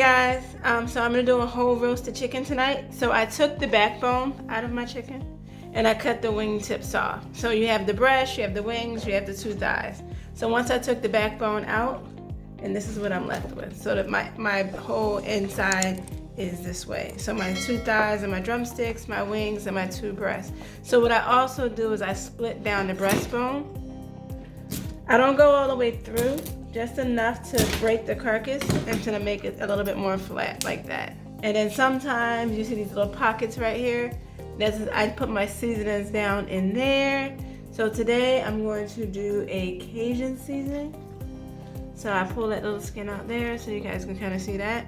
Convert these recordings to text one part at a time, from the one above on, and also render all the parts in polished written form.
guys, so I'm gonna do a whole roasted chicken tonight. So I took the backbone out of my chicken and I cut the wing tips off. So you have the breast, you have the wings, you have the two thighs. So once I took the backbone out, and this is what I'm left with. So that my whole inside is this way. So my two thighs and my drumsticks, my wings and my two breasts. So what I also do is I split down the breastbone. I don't go all the way through, just enough to break the carcass and to make it a little bit more flat like that. And then sometimes you see these little pockets right here. I put my seasonings down in there. So today I'm going to do a Cajun seasoning. So I pull that little skin out there so you guys can kind of see that.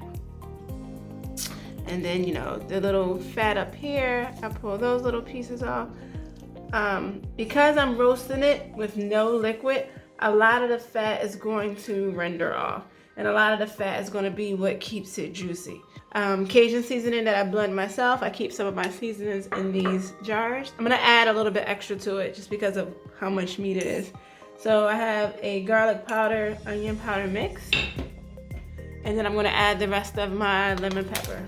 And then, you know, the little fat up here, I pull those little pieces off. Because I'm roasting it with no liquid, a lot of the fat is going to render off. And a lot of the fat is going to be what keeps it juicy. Cajun seasoning that I blend myself. I keep some of my seasonings in these jars. I'm going to add a little bit extra to it just because of how much meat it is. So I have a garlic powder, onion powder mix. And then I'm going to add the rest of my lemon pepper.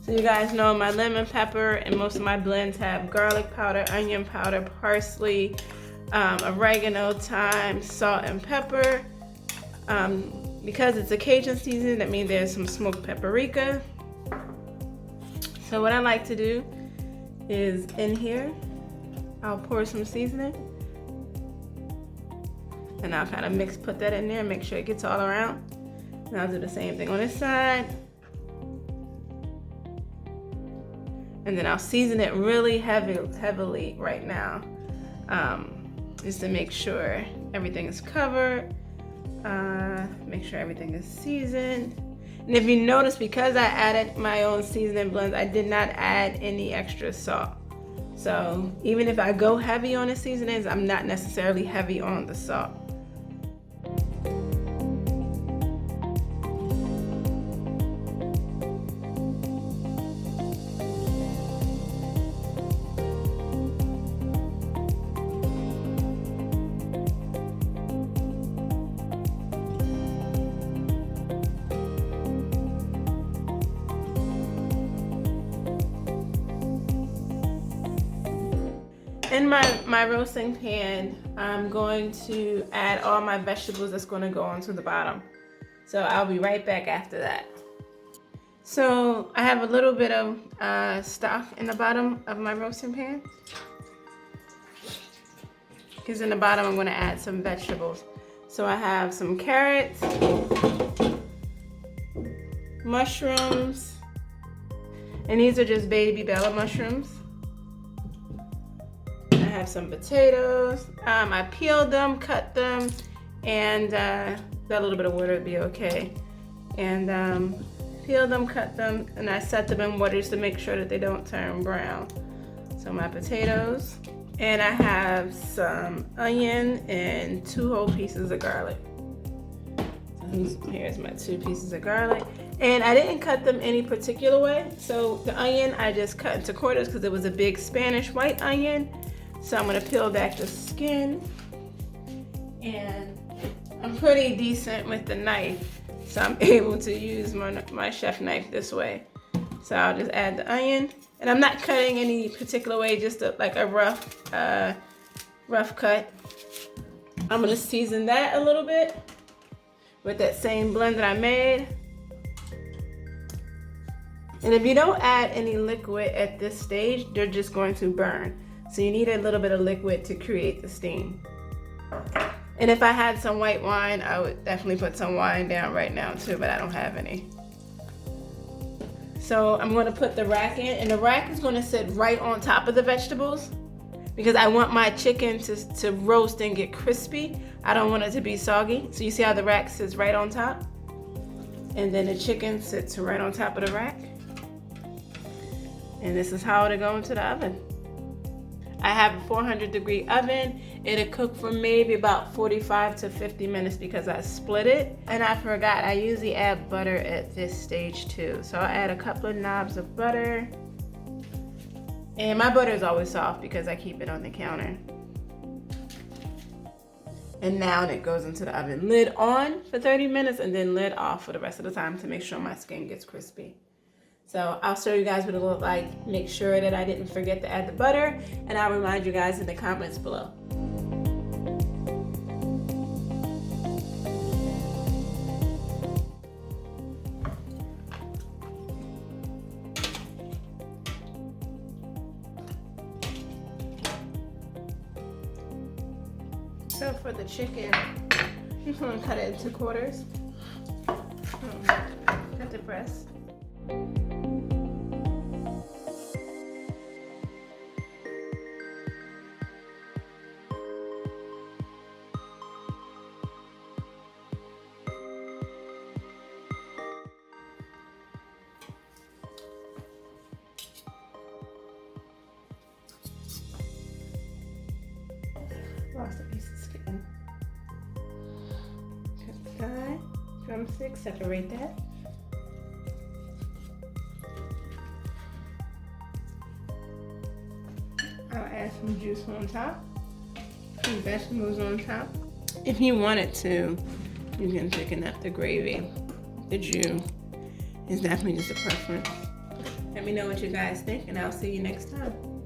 So you guys know my lemon pepper and most of my blends have garlic powder, onion powder, parsley, oregano, thyme, salt, and pepper. Because it's a Cajun season, that means there's some smoked paprika. So what I like to do is in here, I'll pour some seasoning. And I'll kind of put that in there, make sure it gets all around. And I'll do the same thing on this side. And then I'll season it really heavily right now, just to make sure everything is covered, make sure everything is seasoned. And if you notice, because I added my own seasoning blends, I did not add any extra salt. So even if I go heavy on the seasonings, I'm not necessarily heavy on the salt. In my roasting pan, I'm going to add all my vegetables that's going to go onto the bottom. So I'll be right back after that. So I have a little bit of stock in the bottom of my roasting pan. Because in the bottom I'm going to add some vegetables. So I have some carrots, mushrooms, and these are just baby bella mushrooms. I have some potatoes. I peeled them, cut them, and got a little bit of water would be okay. And peeled them, cut them, and I set them in water just to make sure that they don't turn brown. So my potatoes, and I have some onion and 2 whole pieces of garlic. So here's my 2 pieces of garlic. And I didn't cut them any particular way. So the onion I just cut into quarters because it was a big Spanish white onion. So I'm gonna peel back the skin, and I'm pretty decent with the knife, so I'm able to use my chef knife this way. So I'll just add the onion, and I'm not cutting any particular way, just like a rough cut. I'm gonna season that a little bit with that same blend that I made. And if you don't add any liquid at this stage, they're just going to burn. So you need a little bit of liquid to create the steam. And if I had some white wine, I would definitely put some wine down right now too, but I don't have any. So I'm gonna put the rack in, and the rack is gonna sit right on top of the vegetables because I want my chicken to roast and get crispy. I don't want it to be soggy. So you see how the rack sits right on top? And then the chicken sits right on top of the rack. And this is how it'll go into the oven. I have a 400-degree oven. It'll cook for maybe about 45 to 50 minutes because I split it. And I forgot, I usually add butter at this stage too. So I'll add a couple of knobs of butter. And my butter is always soft because I keep it on the counter. And now it goes into the oven. Lid on for 30 minutes and then lid off for the rest of the time to make sure my skin gets crispy. So I'll show you guys what it looked like. Make sure that I didn't forget to add the butter, and I'll remind you guys in the comments below. So for the chicken, I'm just going to cut it into quarters. Cut the breast. Lost a piece of skin. Cut the thigh, drumstick, separate that. I'll add some juice on top, some vegetables on top. If you wanted to, you can thicken up the gravy. The jus is definitely just a preference. Let me know what you guys think, and I'll see you next time.